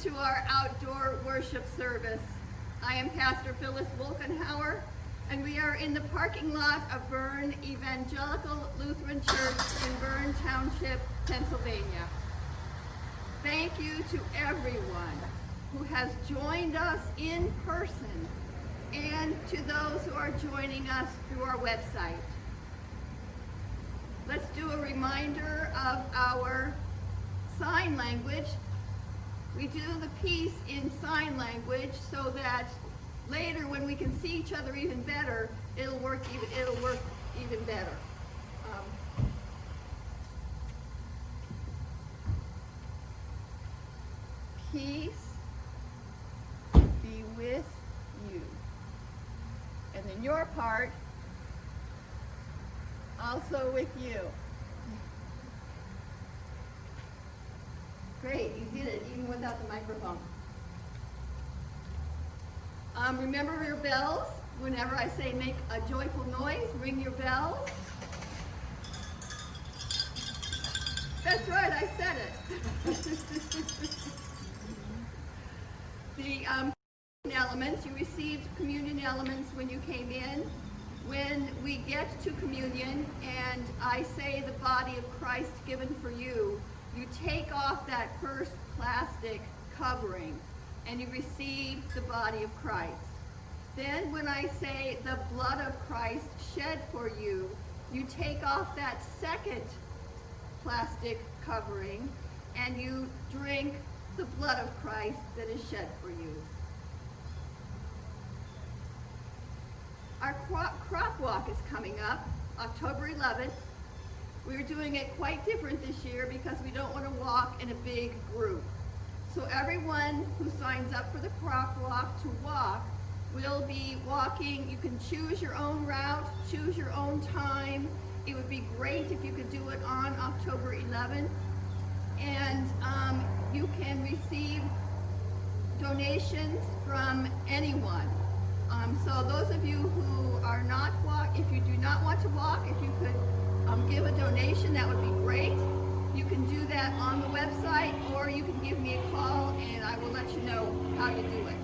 to our outdoor worship service. I am Pastor Phyllis Wolkenhauer, and we are in the parking lot of Bern Evangelical Lutheran Church in Bern Township, Pennsylvania. Thank you to everyone who has joined us in person and to those who are joining us through our website. Let's do a reminder of our sign language. We do the piece in sign language so that later when we can see each other even better, it'll work even better. Peace be with you. And then your part, also with you. Great, you did it even without the microphone. Remember your bells. Whenever I say make a joyful noise, ring your bells. That's right, I said it. The elements, you received communion elements when you came in. When we get to communion and I say the body of Christ given for you, you take off that first plastic covering and you receive the body of Christ. Then when I say the blood of Christ shed for you, you take off that second plastic covering and you drink the blood of Christ that is shed for you. Our crop walk is coming up, October 11th. We're doing it quite different this year because we don't want to walk in a big group. So everyone who signs up for the crop walk to walk will be walking. You can choose your own route, choose your own time. It would be great if you could do it on October 11th. And you can receive donations from anyone. So those of you who are not if you do not want to walk, if you could give a donation, that would be great. You can do that on the website, or you can give me a call and I will let you know how to do it.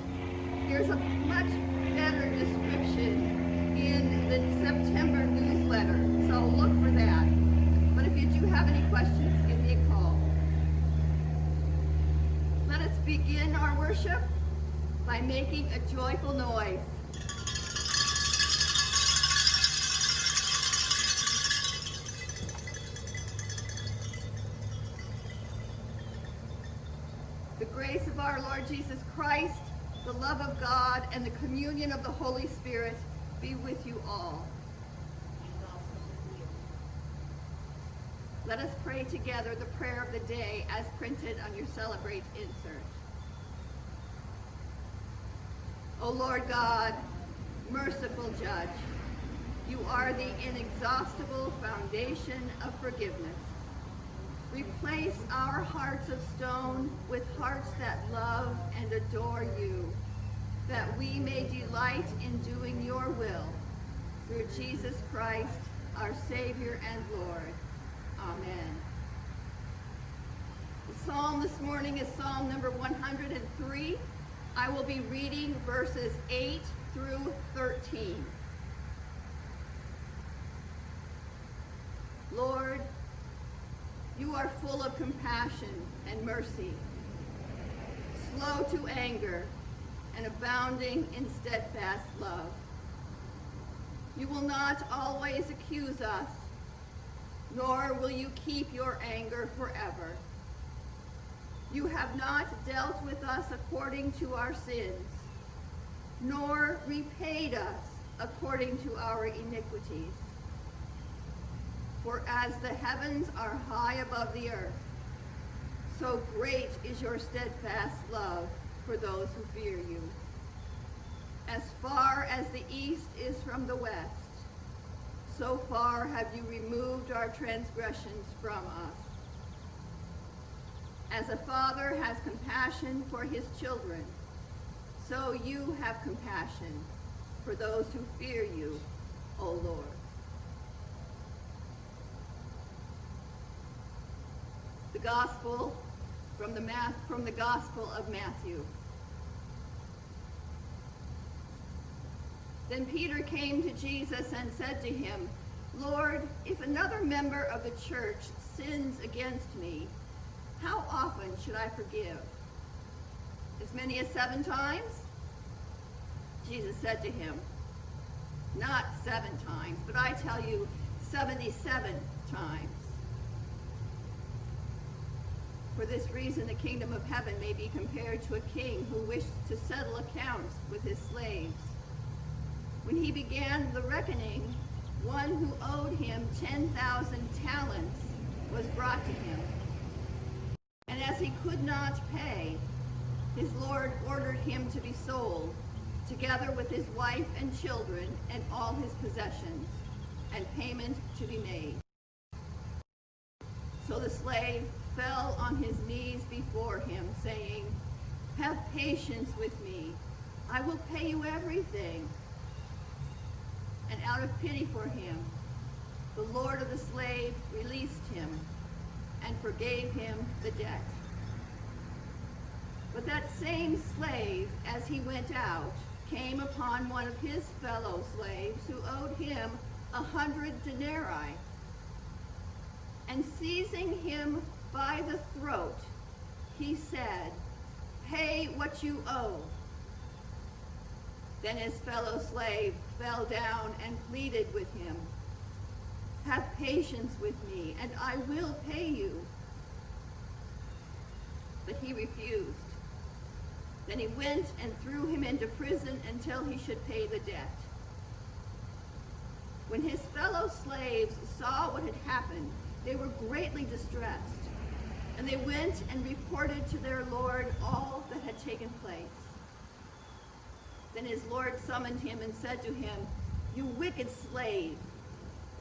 There's a much better description in the September newsletter, so look for that. But if you do have any questions, give me a call. Let us begin our worship by making a joyful noise. The grace of our Lord Jesus Christ, the love of God, and the communion of the Holy Spirit be with you all. Let us pray together the prayer of the day as printed on your Celebrate insert. O Lord God, merciful Judge, you are the inexhaustible foundation of forgiveness. Replace our hearts of stone with hearts that love and adore you, that we may delight in doing your will. Through Jesus Christ, our Savior and Lord. Amen. The psalm this morning is Psalm number 103. I will be reading verses 8 through 13. Lord, you are full of compassion and mercy, slow to anger, and abounding in steadfast love. You will not always accuse us, nor will you keep your anger forever. You have not dealt with us according to our sins, nor repaid us according to our iniquities. For as the heavens are high above the earth, so great is your steadfast love for those who fear you. As far as the east is from the west, so far have you removed our transgressions from us. As a father has compassion for his children, so you have compassion for those who fear you, O Lord. The Gospel from the Gospel of Matthew. Then Peter came to Jesus and said to him, "Lord, if another member of the church sins against me, how often should I forgive? As many as 7 times?" Jesus said to him, "Not 7 times, but I tell you 77 times. For this reason, the kingdom of heaven may be compared to a king who wished to settle accounts with his slaves. When he began the reckoning, one who owed him 10,000 talents was brought to him. And as he could not pay, his Lord ordered him to be sold, together with his wife and children and all his possessions, and payment to be made. So the slave fell on his knees before him, saying, 'Have patience with me, I will pay you everything.' And out of pity for him, the Lord of the slave released him and forgave him the debt. But that same slave, as he went out, came upon one of his fellow slaves who owed him 100 denarii, and seizing him by the throat, he said, 'Pay what you owe.' Then his fellow slave fell down and pleaded with him, 'Have patience with me, and I will pay you.' But he refused. Then he went and threw him into prison until he should pay the debt. When his fellow slaves saw what had happened, they were greatly distressed, and they went and reported to their Lord all that had taken place. Then his Lord summoned him and said to him, 'You wicked slave,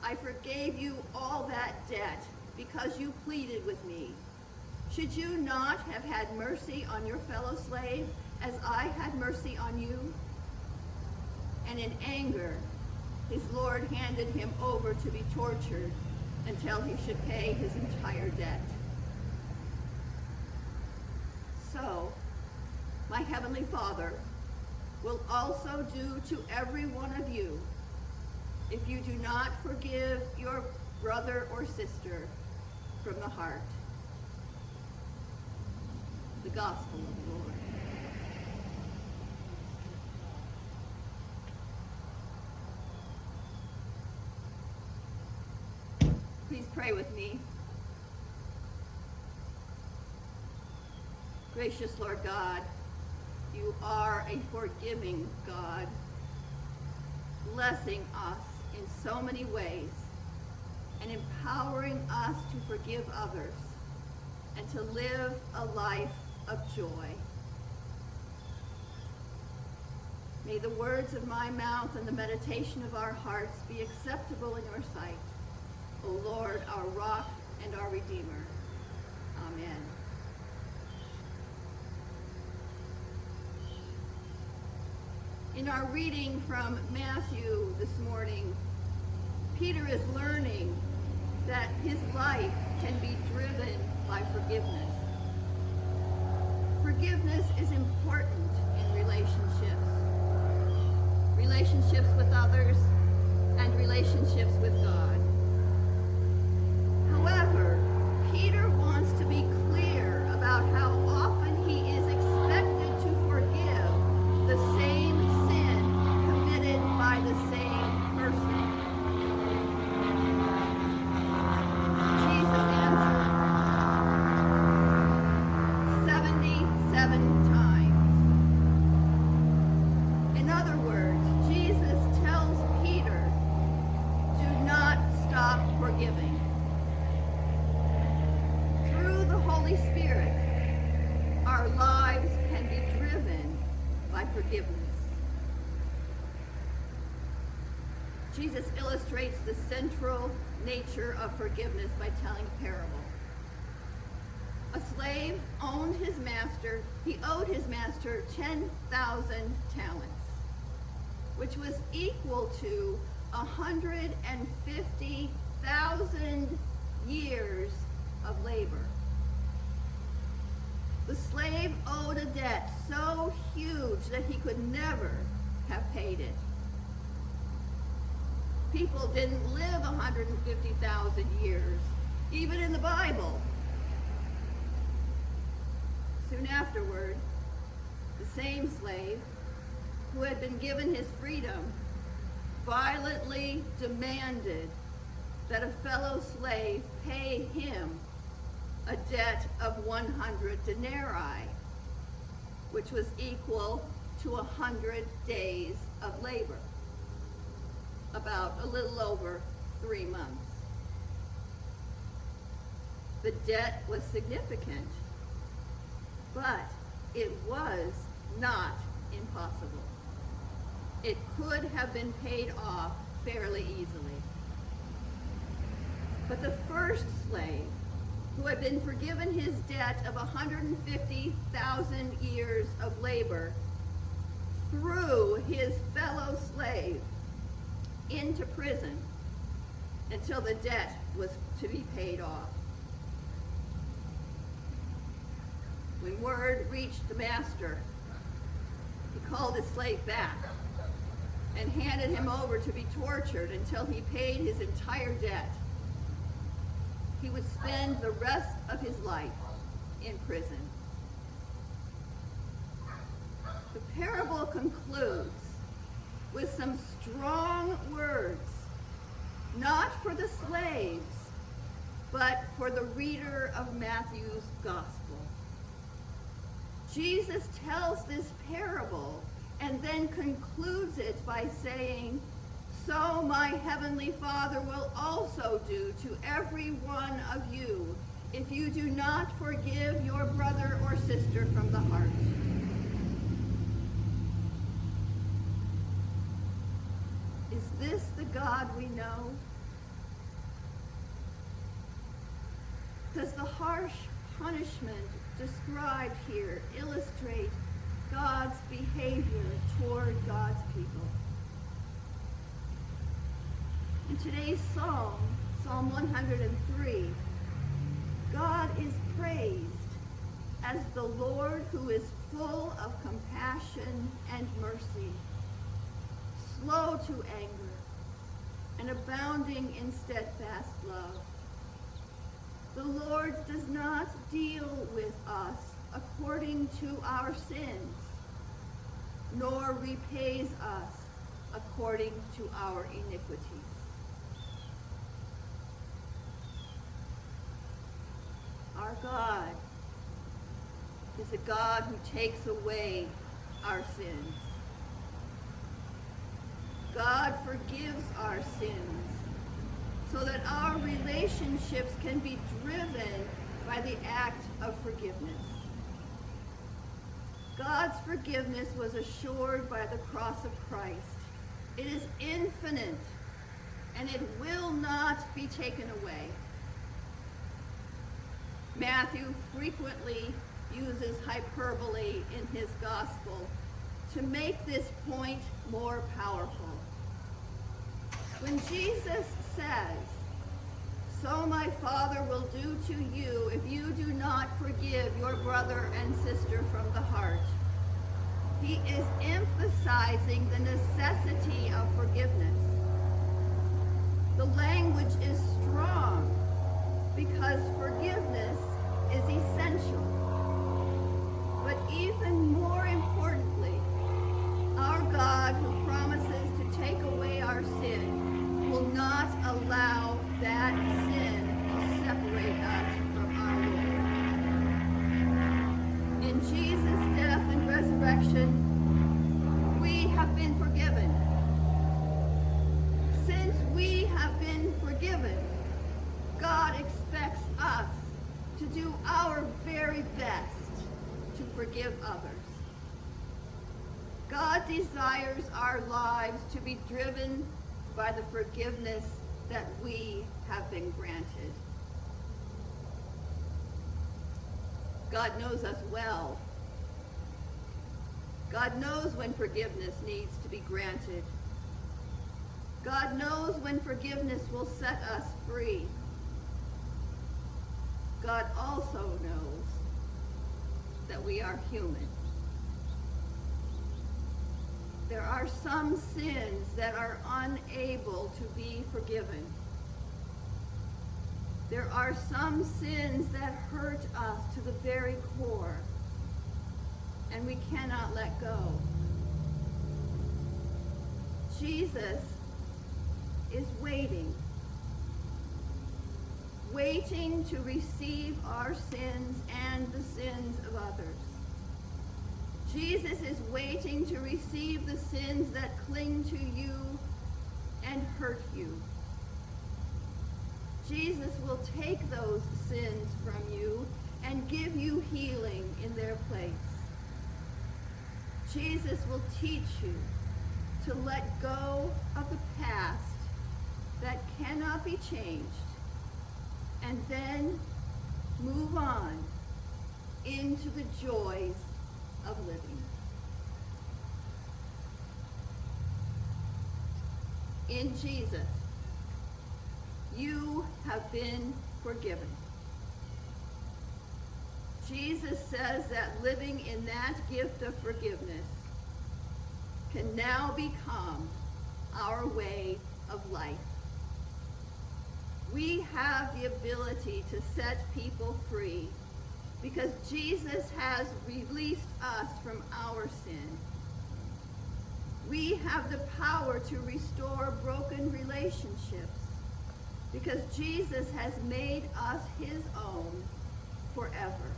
I forgave you all that debt because you pleaded with me. Should you not have had mercy on your fellow slave as I had mercy on you?' And in anger, his Lord handed him over to be tortured until he should pay his entire debt. So, my heavenly Father will also do to every one of you if you do not forgive your brother or sister from the heart." The Gospel of the Lord. Please pray with me. Gracious Lord God, you are a forgiving God, blessing us in so many ways and empowering us to forgive others and to live a life of joy. May the words of my mouth and the meditation of our hearts be acceptable in your sight, O Lord, our rock and our Redeemer. Amen. In our reading from Matthew this morning, Peter is learning that his life can be driven by forgiveness. Forgiveness is important in relationships with others, and relationships with God. However, Peter wants to be clear about how often he is expected to forgive the same sin committed by the same person. Jesus answered, 77 times. In other words, Jesus tells Peter, do not stop forgiving. Through the Holy Spirit, our lives can be driven by forgiveness. Jesus illustrates the central nature of forgiveness by telling a parable. A slave owed his master 10,000 talents, which was equal to 150,000 years of labor. The slave owed a debt so huge that he could never have paid it. People didn't live 150,000 years, even in the Bible. Soon afterward, the same slave, who had been given his freedom, violently demanded that a fellow slave pay him a debt of 100 denarii, which was equal to 100 days of labor, about a little over 3 months. The debt was significant, but it was not impossible. It could have been paid off fairly easily. But the first slave, who had been forgiven his debt of 150,000 years of labor, threw his fellow slave into prison until the debt was to be paid off. When word reached the master, he called his slave back and handed him over to be tortured until he paid his entire debt. He would spend the rest of his life in prison. The parable concludes with some strong words, not for the slaves, but for the reader of Matthew's gospel. Jesus tells this parable and then concludes it by saying, "So my heavenly Father will also do to every one of you if you do not forgive your brother or sister from the heart." Is this the God we know? Does the harsh punishment described here illustrate God's behavior toward God's people? In today's psalm, Psalm 103, God is praised as the Lord who is full of compassion and mercy, slow to anger, and abounding in steadfast love. The Lord does not deal with us according to our sins, nor repays us according to our iniquities. Our God is a God who takes away our sins. God forgives our sins so that our relationships can be driven by the act of forgiveness. God's forgiveness was assured by the cross of Christ. It is infinite, and it will not be taken away. Matthew frequently uses hyperbole in his gospel to make this point more powerful. When Jesus says, "So my Father will do to you if you do not forgive your brother and sister from the heart," he is emphasizing the necessity of forgiveness. The language is strong because forgiveness is essential. But even more importantly, our God, who promises to take away our sin, will not allow that sin to separate us from our Lord. In Jesus' death and resurrection, we have been forgiven. Since we have been forgiven, God expects us to do our very best to forgive others. God desires our lives to be driven by the forgiveness that we have been granted. God knows us well. God knows when forgiveness needs to be granted. God knows when forgiveness will set us free. God also knows that we are human. There are some sins that are unable to be forgiven. There are some sins that hurt us to the very core, and we cannot let go. Jesus is waiting to receive our sins and the sins of others. Jesus is waiting to receive the sins that cling to you and hurt you. Jesus will take those sins from you and give you healing in their place. Jesus will teach you to let go of the past that cannot be changed and then move on into the joys of living. In Jesus, you have been forgiven. Jesus says that living in that gift of forgiveness can now become our way of life. We have the ability to set people free because Jesus has released us from our sin. We have the power to restore broken relationships because Jesus has made us his own forever.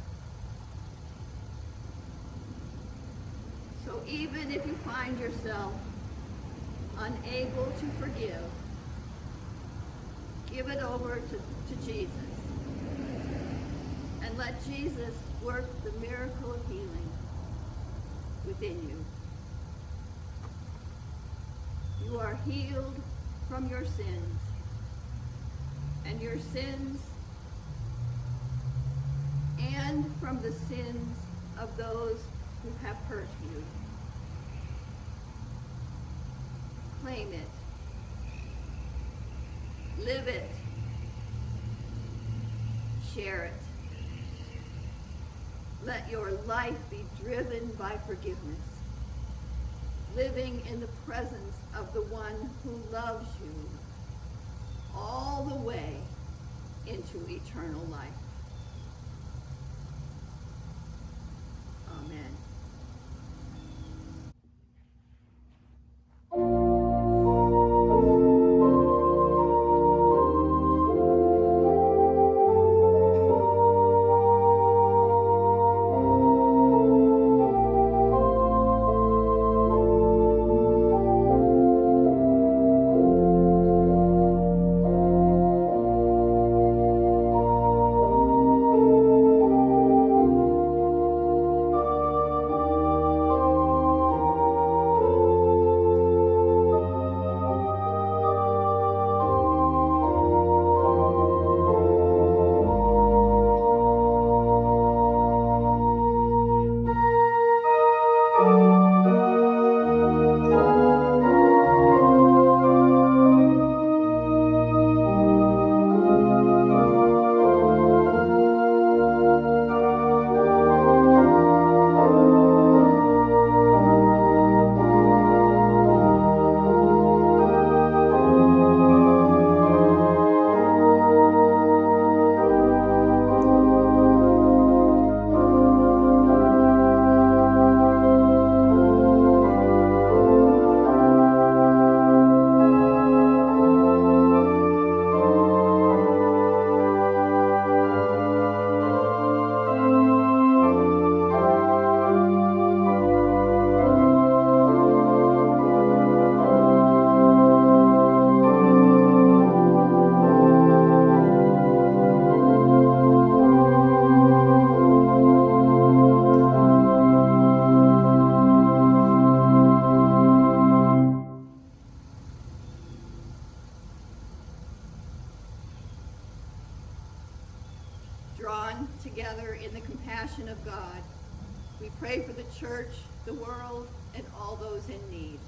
So even if you find yourself unable to forgive, give it over to Jesus and let Jesus work the miracle of healing within you. You are healed from your sins, and your sins and from the sins of those who have hurt you. Claim it. Live it. Share it. Let your life be driven by forgiveness, living in the presence of the one who loves you all the way into eternal life. Amen. Drawn together in the compassion of God, we pray for the church, the world, and all those in need.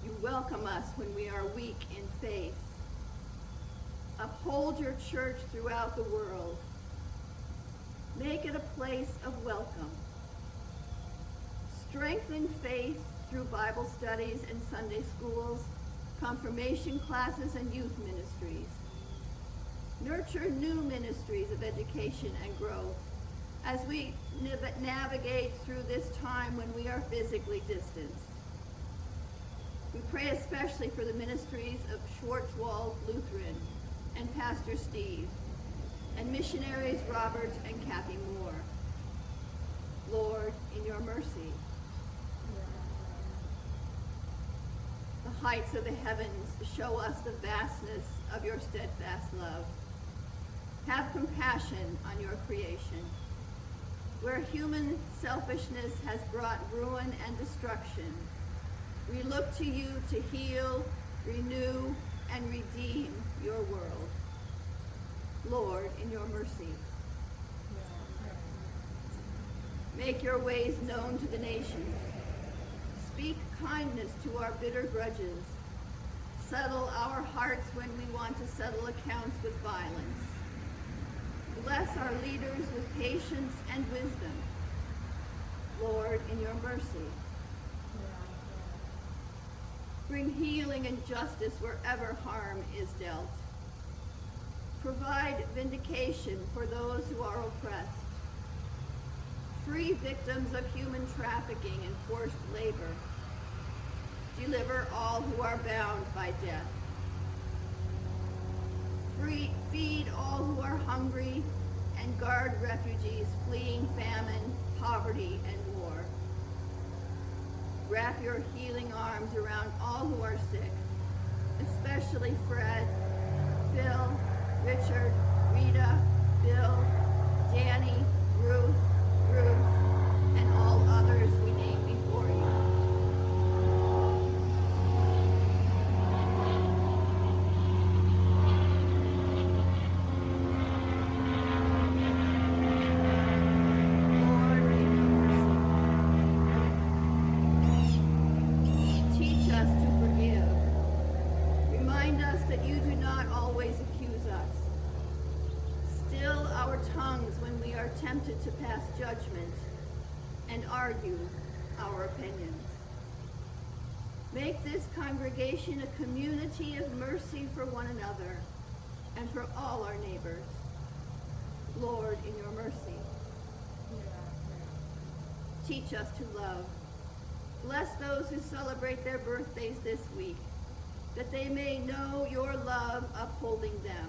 You welcome us when we are weak in faith, Uphold your church throughout the world. Make it a place of welcome. Strengthen faith through Bible studies and Sunday schools, confirmation classes, and youth ministries. Nurture new ministries of education and growth as we navigate through this time when we are physically distanced. We pray especially for the ministries of Schwartzwald Lutheran and Pastor Steve, and missionaries Robert and Kathy Moore. Lord, in your mercy. The heights of the heavens show us the vastness of your steadfast love. Have compassion on your creation. Where human selfishness has brought ruin and destruction, we look to you to heal, renew, and redeem your world. Lord, in your mercy. Make your ways known to the nations. Speak kindness to our bitter grudges. Settle our hearts when we want to settle accounts with violence. Bless our leaders with patience and wisdom. Lord, in your mercy. Bring healing and justice wherever harm is dealt. Provide vindication for those who are oppressed. Free victims of human trafficking and forced labor. Deliver all who are bound by death. Feed all who are hungry, and guard refugees fleeing famine, poverty, and war. Wrap your healing arms around all who are sick, especially Fred, Phil, Richard, Rita, Bill, Danny, Ruth, and all others we name before you. Tempted to pass judgment and argue our opinions. Make this congregation a community of mercy for one another and for all our neighbors. Lord, in your mercy. Teach us to love. Bless those who celebrate their birthdays this week, that they may know your love upholding them.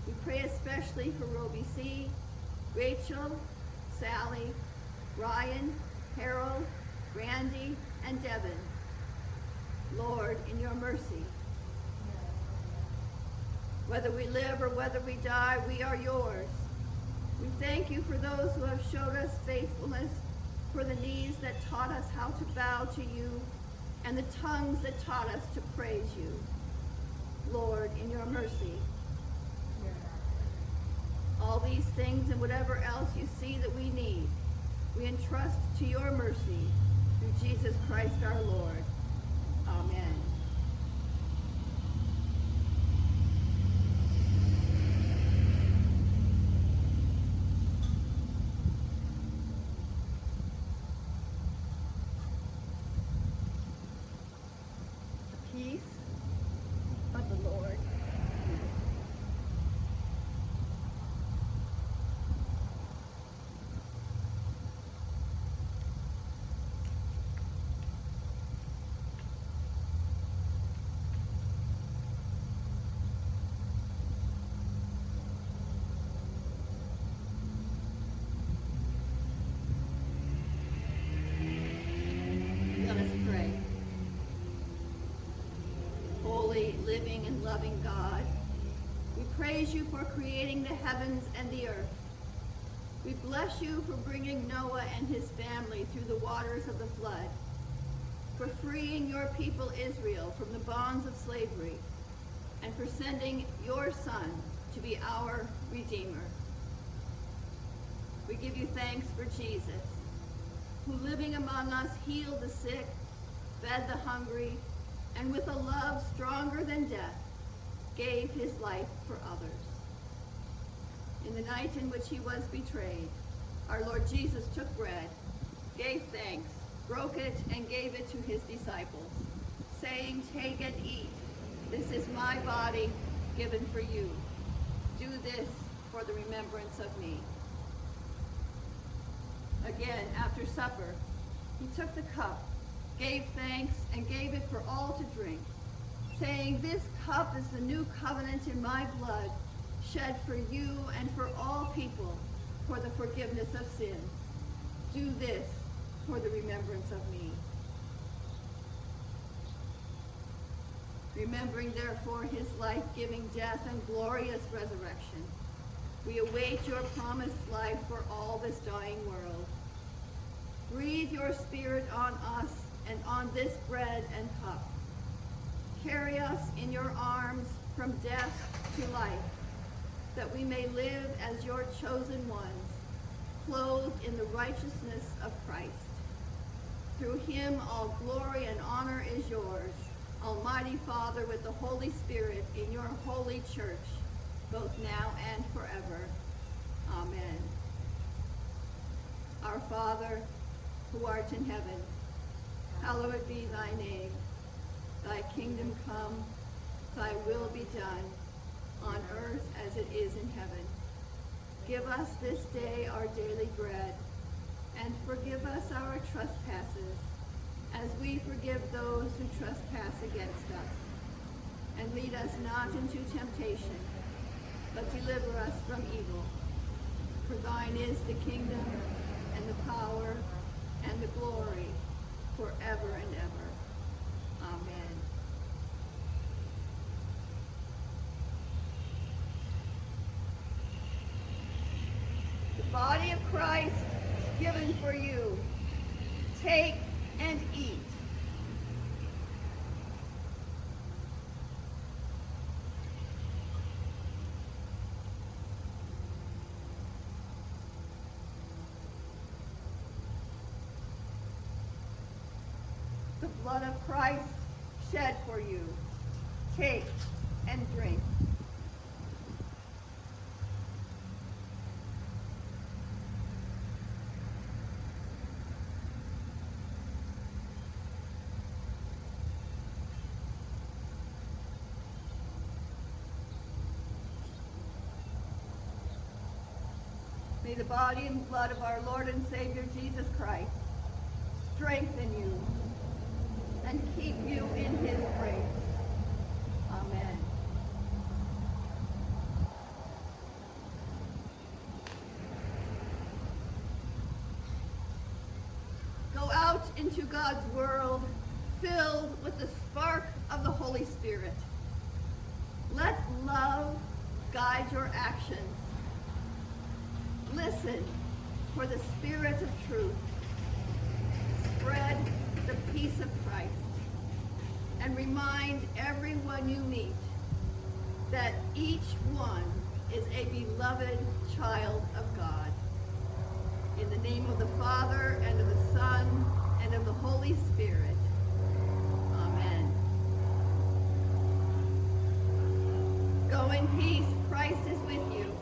We pray especially for Roby C., Rachel, Sally, Ryan, Harold, Randy, and Devin. Lord, in your mercy. Whether we live or whether we die, we are yours. We thank you for those who have showed us faithfulness, for the knees that taught us how to bow to you, and the tongues that taught us to praise you. Lord, in your mercy. All these things and whatever else you see that we need, we entrust to your mercy through Jesus Christ our Lord. Amen. The peace of the Lord. Living and loving God, we praise you for creating the heavens and the earth. We bless you for bringing Noah and his family through the waters of the flood, for freeing your people Israel from the bonds of slavery, and for sending your Son to be our Redeemer. We give you thanks for Jesus, who living among us healed the sick, fed the hungry, and with a love stronger than death, gave his life for others. In the night in which he was betrayed, our Lord Jesus took bread, gave thanks, broke it, and gave it to his disciples, saying, "Take and eat. This is my body given for you. Do this for the remembrance of me." Again, after supper, he took the cup, gave thanks, and gave it for all to drink, saying, "This cup is the new covenant in my blood, shed for you and for all people for the forgiveness of sins. Do this for the remembrance of me." Remembering therefore his life-giving death and glorious resurrection, we await your promised life for all this dying world. Breathe your Spirit on us and on this bread and cup. Carry us in your arms from death to life, that we may live as your chosen ones, clothed in the righteousness of Christ. Through him all glory and honor is yours, Almighty Father, with the Holy Spirit, in your holy church, both now and forever. Amen. Our Father, who art in heaven, hallowed be thy name. Thy kingdom come, thy will be done, on earth as it is in heaven. Give us this day our daily bread, and forgive us our trespasses, as we forgive those who trespass against us. And lead us not into temptation, but deliver us from evil. For thine is the kingdom, and the power, and the glory, forever and ever. Amen. The body of Christ given for you. Take and eat. The blood of Christ shed for you. Take and drink. May the body and blood of our Lord and Savior Jesus Christ strengthen you and keep you in his grace. Amen. Go out into God's world filled with the spark of the Holy Spirit. Let love guide your actions. Listen for the Spirit of truth. Spread the peace of Christ, and remind everyone you meet that each one is a beloved child of God. In the name of the Father, and of the Son, and of the Holy Spirit. Amen. Go in peace. Christ is with you.